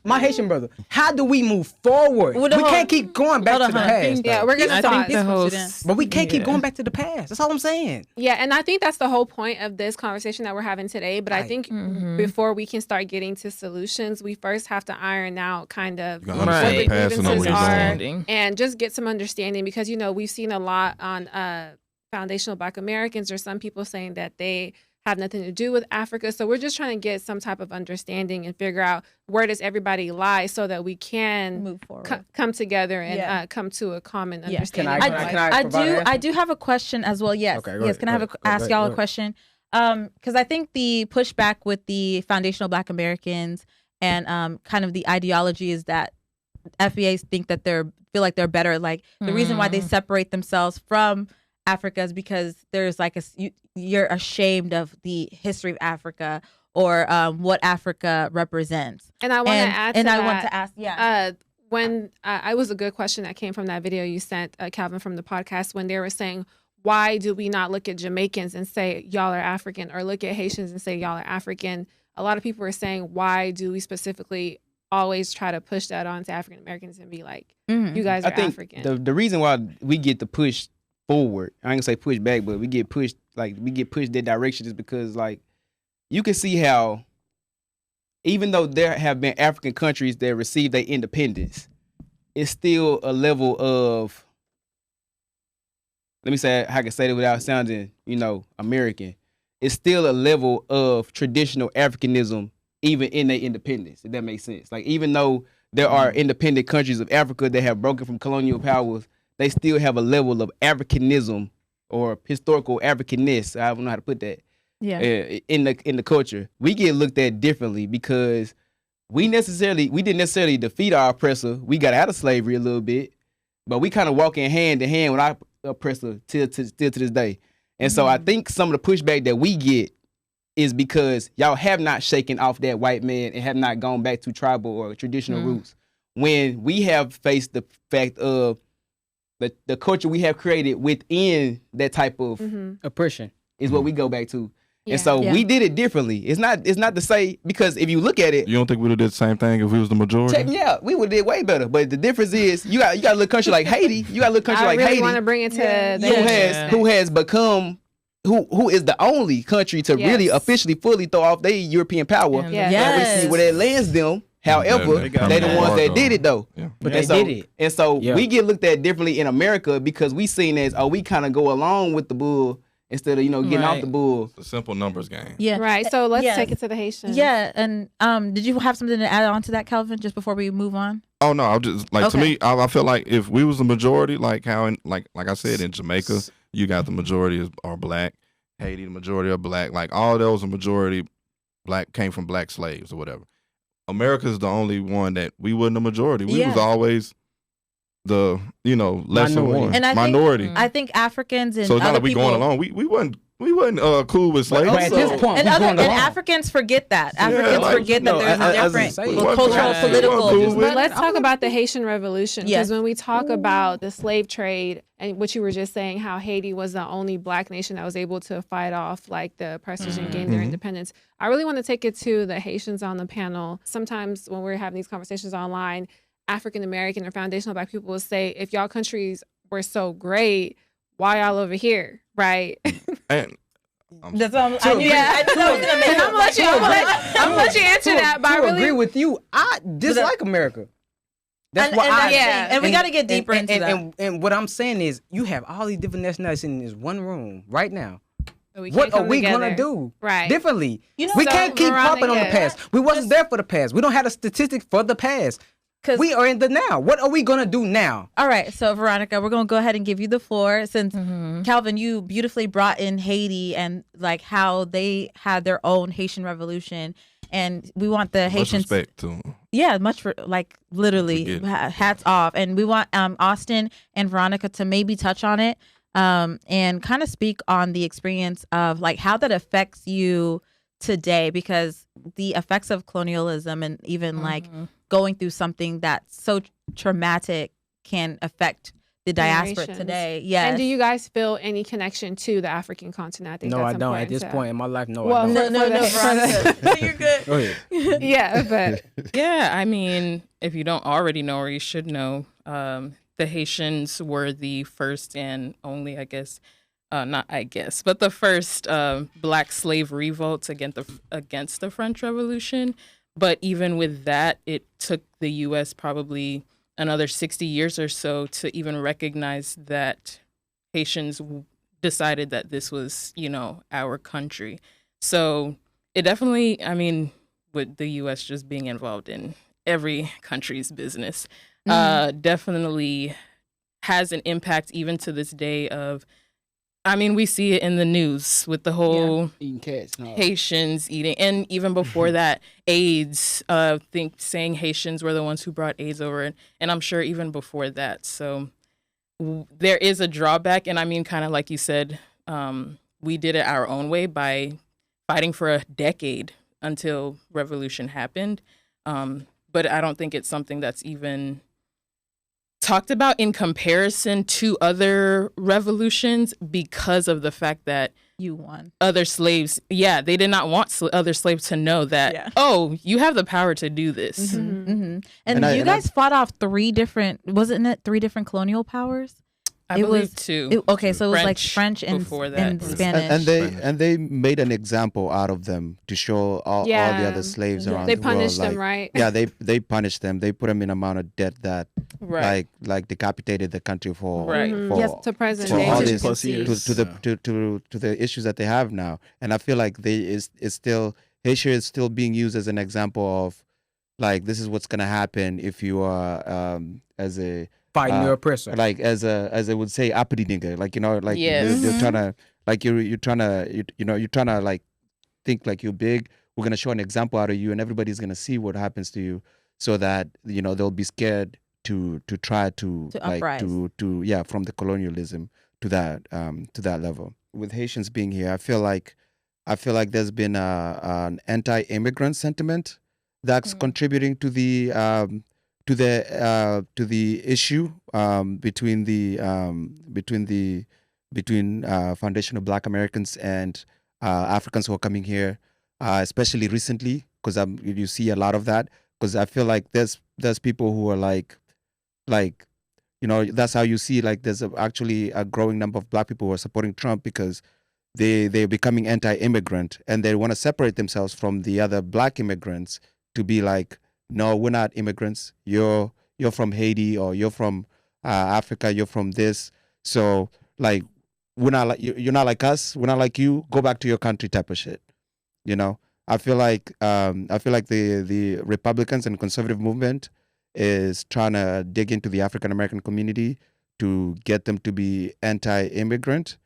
S9: my Haitian brother. How do we move forward? We can't keep going back to the past.
S2: Yeah, we're gonna
S6: think the host.
S9: But we can't keep going back to the past. That's all I'm saying.
S2: Yeah, and I think that's the whole point of this conversation that we're having today. But I think before we can start getting to solutions, we first have to iron out kind of what the grievances are and just get some understanding, because you know we've seen a lot on foundational Black Americans, or some people saying that they have nothing to do with Africa. So we're just trying to get some type of understanding and figure out where does everybody lie so that we can
S1: move forward,
S2: come together and come to a common understanding.
S1: I do have a question as well. Yes. Okay, yes. Can I ask y'all a question? Because I think the pushback with the foundational Black Americans and kind of the ideology is that FBAs think that feel like they're better. Like the reason why they separate themselves from Africa is because there's like you're ashamed of the history of Africa or what Africa represents.
S2: And I want to add to that.
S1: And I want to ask,
S2: when I was a good question that came from that video you sent, Calvin, from the podcast, when they were saying, why do we not look at Jamaicans and say y'all are African, or look at Haitians and say y'all are African? A lot of people are saying, why do we specifically always try to push that on to African Americans and be like, you guys are African?
S8: The reason why we get to push forward, I ain't gonna say push back, but we get pushed that direction is because like you can see how even though there have been African countries that received their independence, it's still a level of, let me say how I can say that without sounding, American. It's still a level of traditional Africanism even in their independence, if that makes sense. Like even though there are independent countries of Africa that have broken from colonial powers, they still have a level of Africanism or historical Africanness. I don't know how to put that.
S1: Yeah.
S8: In the culture, we get looked at differently because we didn't necessarily defeat our oppressor. We got out of slavery a little bit, but we kind of walking hand in hand with our oppressor still to this day. And so I think some of the pushback that we get is because y'all have not shaken off that white man and have not gone back to tribal or traditional roots. When we have faced the fact of the culture we have created within that type of
S9: oppression
S8: is what we go back to. And so we did it differently. It's not to say, because if you look at it,
S7: you don't think we would have did the same thing if we was the majority?
S8: Check me out. We would have did way better. But the difference is you got a little country like Haiti. You got a little country like Haiti.
S2: I want to bring it to
S8: who has become who is the only country to really officially fully throw off their European power. And we see where that lands them. However, they the ones that did it though.
S9: Yeah. But they did it.
S8: And so we get looked at differently in America because we seen as, we kind of go along with the bull instead of, getting off the bull.
S7: It's a simple numbers game.
S1: Yeah.
S2: Right. So let's take it to the Haitians.
S1: Yeah. And did you have something to add on to that, Calvin, just before we move on?
S7: Oh no, I just to me, I feel like if we was the majority, like how like I said, in Jamaica, you got the majority are black. Haiti, the majority are black. Like all those are majority black, came from black slaves or whatever. America's the only one that we wasn't a majority. We was always the lesser one,
S1: and
S7: minority.
S1: I think Africans and
S7: so it's not
S1: other
S7: like we
S1: people,
S7: going along. We wasn't cool with slaves.
S9: At this point,
S1: and Africans forget that. Africans forget that there's a different cultural, political.
S2: But let's talk about the Haitian Revolution, because when we talk about the slave trade and what you were just saying, how Haiti was the only black nation that was able to fight off like the oppressors and gain their independence. I really want to take it to the Haitians on the panel. Sometimes when we're having these conversations online, African American or foundational black people will say, if y'all countries were so great, why y'all over here, right?
S7: And
S1: that's what I'm gonna
S2: let you answer that. But I really
S9: agree with you. I dislike America. That's
S1: and,
S9: what
S1: and
S9: I.
S1: that's the thing. And we got to get deeper into that.
S9: And what I'm saying is, you have all these different nationalities in this one room right now.
S2: What
S9: are we gonna do differently?
S1: You know,
S9: we can't keep harping on the past. We wasn't there for the past. We don't have a statistic for the past. We are in the now. What are we gonna do now?
S1: All right, so Veronica, we're gonna go ahead and give you the floor since Calvin, you beautifully brought in Haiti and like how they had their own Haitian revolution, and we want the Haitians.
S7: Much respect to them.
S1: Yeah, much for like literally hats off, and we want Austin and Veronica to maybe touch on it. And kind of speak on the experience of like how that affects you today, because the effects of colonialism and even like going through something that's so traumatic can affect the diaspora today. Yes.
S2: And do you guys feel any connection to the African continent? I think
S9: no,
S2: that's
S9: I don't. At this point in my life, no, I don't.
S1: No, Veronica. You're good.
S9: Go ahead.
S2: Yeah, but
S6: yeah, I mean, if you don't already know, or you should know, the Haitians were the first and only, but the first Black slave revolts against the French Revolution. But even with that, it took the U.S. probably another 60 years or so to even recognize that Haitians decided that this was, our country. So it definitely, I mean, with the U.S. just being involved in every country's business, definitely has an impact even to this day of, I mean, we see it in the news with the whole
S12: eating cats,
S6: Haitians eating, and even before that, AIDS, saying Haitians were the ones who brought AIDS over, and I'm sure even before that. So there is a drawback, and I mean, kind of like you said, we did it our own way by fighting for a decade until revolution happened. But I don't think it's something that's even talked about in comparison to other revolutions because of the fact that
S1: you won.
S6: Other slaves, they did not want other slaves to know that, you have the power to do this.
S1: And you guys fought off three different colonial powers?
S6: I believe two.
S1: So it was like French and Spanish.
S5: And they made an example out of them to show all the other slaves around the world.
S2: They punished them, right?
S5: Yeah, they punished them. They put them in amount of debt that like decapitated the country for
S2: to present
S5: for
S2: day
S5: all this, to the issues that they have now. And I feel like Haitian is still being used as an example of like, this is what's gonna happen if you are as a
S9: fighting your oppressor,
S5: like as I would say, uppity nigga, like they're trying to like you're trying to like think like you're big. We're gonna show an example out of you, and everybody's gonna see what happens to you, so that they'll be scared to try to like
S1: uprise.
S5: to from the colonialism to that level. With Haitians being here, I feel like there's been an anti-immigrant sentiment that's contributing to the issue between foundational Black Americans and Africans who are coming here, especially recently, because you see a lot of that. Because I feel like there's people who are like that's how you see like there's actually a growing number of Black people who are supporting Trump because they're becoming anti-immigrant and they want to separate themselves from the other Black immigrants to be like, no, we're not immigrants. You're from Haiti, or you're from Africa. You're from this. So like, we're not like you're not like us. We're not like you. Go back to your country, type of shit. I feel like the Republicans and conservative movement is trying to dig into the African American community to get them to be anti-immigrant,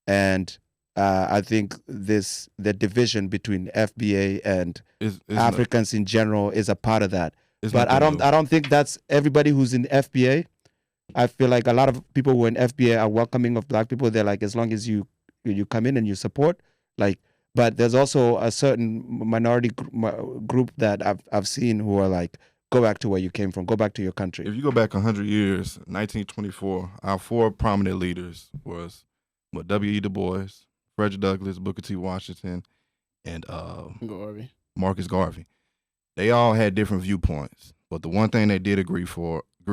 S5: and I think the division between FBA and Africans in general is a part of that. But I don't think that's everybody who's in FBA. I feel like a lot of people who are in FBA are welcoming of Black people. They're like, as long as you come in and you support, like. But there's also a certain minority group that I've seen who are like, go back to where you came from, go back to your country.
S7: If you go back 100 years, 1924, our four prominent leaders was W.E. Du Bois, Frederick Douglass, Booker T. Washington, and Marcus Garvey. They all had different viewpoints, but the one thing they did agree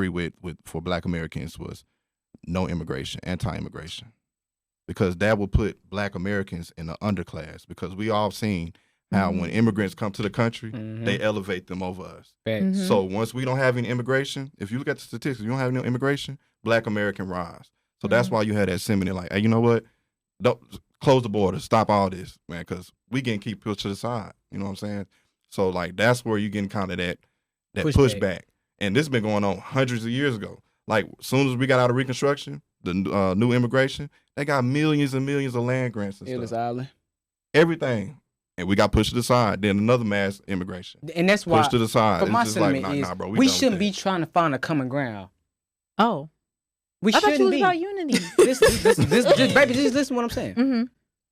S7: with for Black Americans was no immigration, anti-immigration, because that would put Black Americans in the underclass. Because we all seen How when immigrants come to the country, they elevate them over us. So once we don't have any immigration, if you look at the statistics, you don't have any immigration, Black American rise. So that's why you had that sentiment like, hey, you know what? Don't close the border, stop all this, man, because we getting keep pushed to the side. You know what I'm saying? So like that's where you getting kind of that pushback. And this has been going on hundreds of years ago. Like as soon as we got out of Reconstruction, the new immigration, they got millions and millions of land grants and
S9: Ellis
S7: stuff.
S9: Island.
S7: Everything. And we got pushed to the side. Then another mass immigration.
S9: And that's why
S7: pushed to the side.
S9: But
S7: It's
S9: my
S7: just like,
S9: sentiment is
S7: nah, bro,
S9: we shouldn't be trying to find a common ground.
S1: Oh.
S9: We
S1: I thought you
S9: shouldn't
S1: was
S9: be.
S1: about unity.
S9: Baby, just listen to what I'm saying.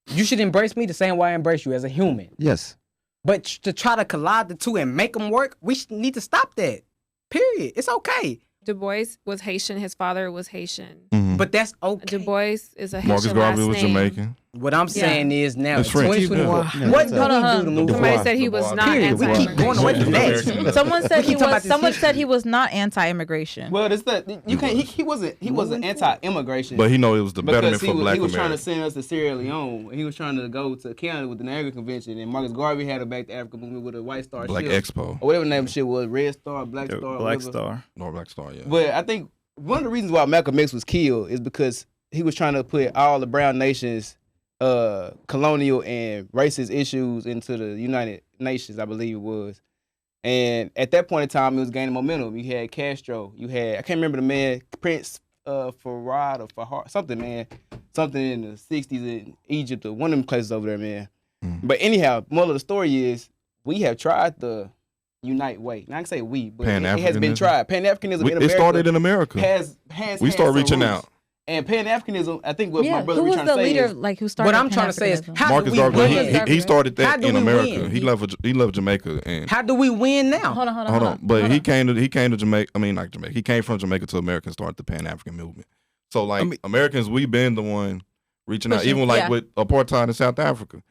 S9: You should embrace me the same way I embrace you as a human.
S5: Yes.
S9: But to try to collide the two and make them work, we need to stop that. Period. It's okay.
S2: Du Bois was Haitian. His father was Haitian.
S9: But that's okay.
S2: Du Bois is a Haitian
S7: Marcus Garvey was
S2: last name.
S7: Jamaican.
S9: What I'm saying is now,
S7: It's French.
S9: 2021, what did we do to move
S2: Somebody
S9: forward?
S2: said he was not
S9: Period. We keep going away from that.
S1: Someone said he
S9: keep talking about
S1: was.
S9: this
S1: Someone
S9: history.
S1: said he was not anti-immigration.
S8: Well, that's the you can't. He wasn't anti-immigration.
S7: But he know it was the betterment
S8: because
S7: for Black
S8: he was trying to
S7: Americans.
S8: send us to Sierra Leone. And he was trying to go to Canada with the Niagara Convention. And Marcus Garvey had a Back to Africa movement with a White Star
S7: Black
S8: ship,
S7: Expo.
S8: or whatever the name of shit was, Red Star, Black Star,
S4: Black
S8: whatever.
S4: Star.
S7: No, Black Star, yeah.
S8: But I think one of the reasons why Malcolm X was killed is because he was trying to put all the brown nations' colonial and racist issues into the United Nations, I believe it was. And at that point in time, it was gaining momentum. You had Castro. You had, I can't remember the man, Prince Farad or Fahad, something, man. Something in the 60s in Egypt or one of them places over there, man. But anyhow, moral of the story is we have tried the Unite way. Now I can say we, but it has been tried. Pan-Africanism in America.
S7: It started in America.
S8: We
S7: started reaching out.
S8: And Pan-Africanism, I think what my brother
S1: who
S8: was
S1: was
S8: trying to
S1: the
S8: say
S1: leader?
S8: is,
S1: Like who started?
S9: What I'm trying to say is, how
S7: Marcus
S9: do we
S7: Garvey,
S9: win?
S7: he started
S9: How
S7: that
S9: do
S7: in
S9: we
S7: America.
S9: win?
S7: He left Jamaica, and
S9: How do we win now?
S1: Hold
S7: hold on. But he came to Jamaica. I mean, not Jamaica. He came from Jamaica to America and started the Pan-African movement. So like Americans, we've been the one reaching out, even like with apartheid in South Africa.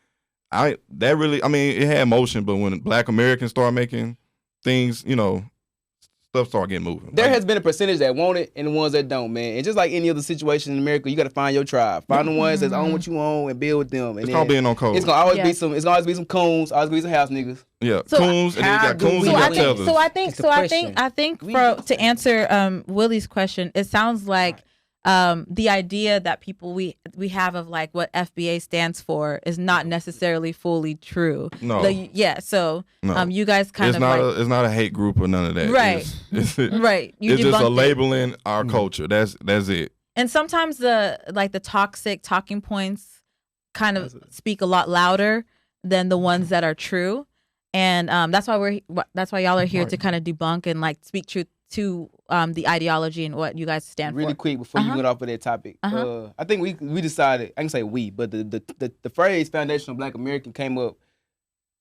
S7: It had motion, but when Black Americans start making things, stuff start getting moving.
S8: there has been a percentage that want it and the ones that don't, man. And just like any other situation in America, you got to find your tribe. Find the ones that own what you own and build with them. And
S7: It's called being on code.
S8: It's gonna always be some. It's gonna always be some coons. Always be some house niggas.
S7: Yeah,
S1: So
S7: coons, and then you got coons and you got tethers.
S1: I think to answer Willie's question, it sounds like the idea that people we have of like what FBA stands for is not necessarily fully true.
S7: No.
S1: So you guys kind of
S7: it's not a hate group or none of that.
S1: Right. Right. You
S7: It's just a
S1: debunked it.
S7: labeling our culture. That's it.
S1: And sometimes the toxic talking points kind of speak a lot louder than the ones that are true. And that's why y'all are here to kind of debunk and like speak truth to the ideology and what you guys stand
S8: Really
S1: for.
S8: quick before you went off of that topic, I think we decided. I can say we, but the phrase "foundational Black American" came up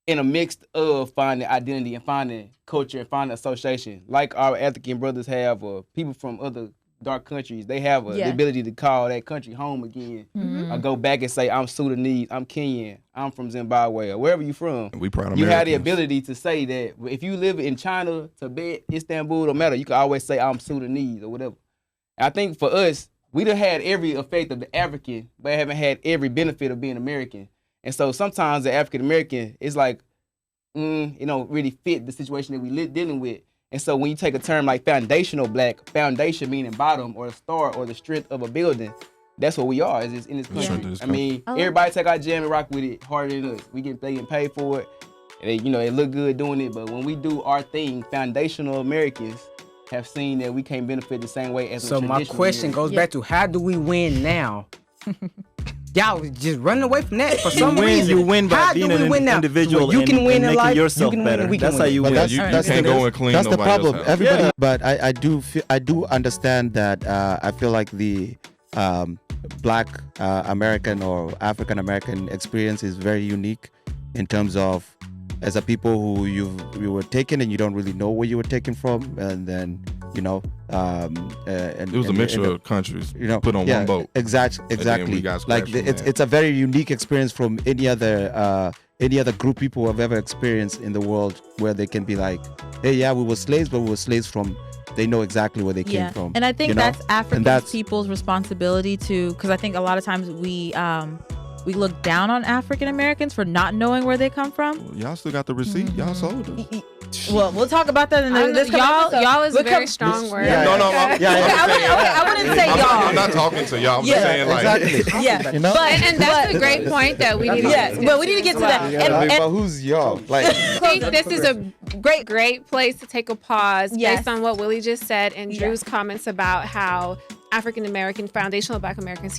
S8: in a mix of finding identity and finding culture and finding association, like our African brothers have, or people from other dark countries. They have the ability to call that country home again. I go back and say, I'm Sudanese, I'm Kenyan, I'm from Zimbabwe, or wherever you're from.
S7: We proud
S8: You have the
S7: Americans.
S8: ability to say that. If you live in China, Tibet, Istanbul, no matter, you can always say, I'm Sudanese or whatever. And I think for us, we done had every effect of the African, but haven't had every benefit of being American. And so sometimes the African American is like, really fit the situation that we dealing with. And so when you take a term like foundational Black, foundation meaning bottom or the start or the strength of a building, that's what we are in this country. I mean, everybody take our jam and rock with it harder than us. They getting paid for it. And they look good doing it. But when we do our thing, foundational Americans have seen that we can't benefit the same way as
S9: So my question goes back to, how do we win now? Y'all was just running away from that for some reason.
S4: You win by
S9: how
S4: being
S9: do we
S4: an
S9: win now?
S4: individual
S9: Well, you can win
S4: and
S9: in
S4: making
S9: life,
S4: yourself
S9: you can
S4: better.
S9: win, we can
S4: That's how
S9: win.
S4: you
S5: But
S4: win.
S5: that's
S7: can't go and clean
S5: That's the
S7: nobody
S5: problem.
S7: else out.
S5: Everybody, but I do understand that. I feel like the Black American or African American experience is very unique in terms of, as a people who you were taken and you don't really know where you were taken from, and then and
S7: It was a mixture of countries put on one boat.
S5: Exactly.
S7: we got
S5: Like
S7: scratched from that.
S5: it's a very unique experience from any other group people have ever experienced in the world, where they can be like, hey, yeah, we were slaves, but we were slaves from. They know exactly where they came from.
S1: And I think that's African people's responsibility to, because I think a lot of times we we look down on African Americans for not knowing where they come from.
S7: Well, y'all still got the receipt. Y'all sold us.
S1: Well, we'll talk about that in this
S2: y'all is a very strong word.
S7: No.
S1: I wouldn't say y'all.
S7: I'm not talking to y'all. I'm just saying, like,
S5: exactly.
S1: Yeah,
S5: You know?
S2: And that's a great point that we need to get to.
S1: but we need to get to that.
S5: But who's y'all? Like,
S2: I think this is a great place to take a pause
S1: Yes.
S2: based on what Willie just said and Drew's comments about how African American, foundational Black American,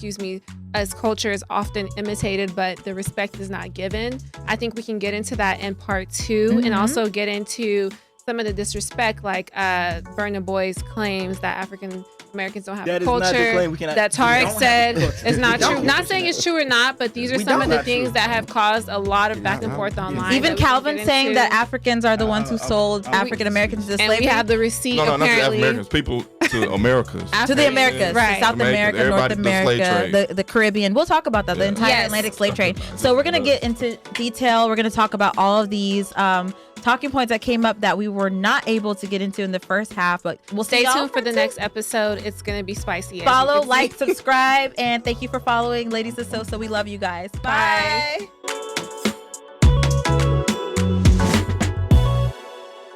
S2: as culture is often imitated, but the respect is not given. I think we can get into that in part 2 and also get into some of the disrespect, like Burna Boy's claims that African Americans don't have a culture. That Tarek said is not true. Not saying it's true or not, but these are some of the things that have caused a lot of back and forth online.
S1: Even Calvin saying that Africans are the ones who sold African Americans to slavery.
S2: And we have the receipt.
S7: No, not the
S2: apparently.
S7: African Americans. People to Americas.
S1: To the Americas,
S2: right.
S1: South America, North America, the Caribbean. We'll talk about that, the entire Atlantic slave trade. So we're going to get into detail. We're going to talk about all of these talking points that came up that we were not able to get into in the first half, but we'll
S2: stay tuned for the next episode. It's going to be spicy.
S1: Follow, like, subscribe, and thank you for following Ladies of SOSA. We love you guys. Bye.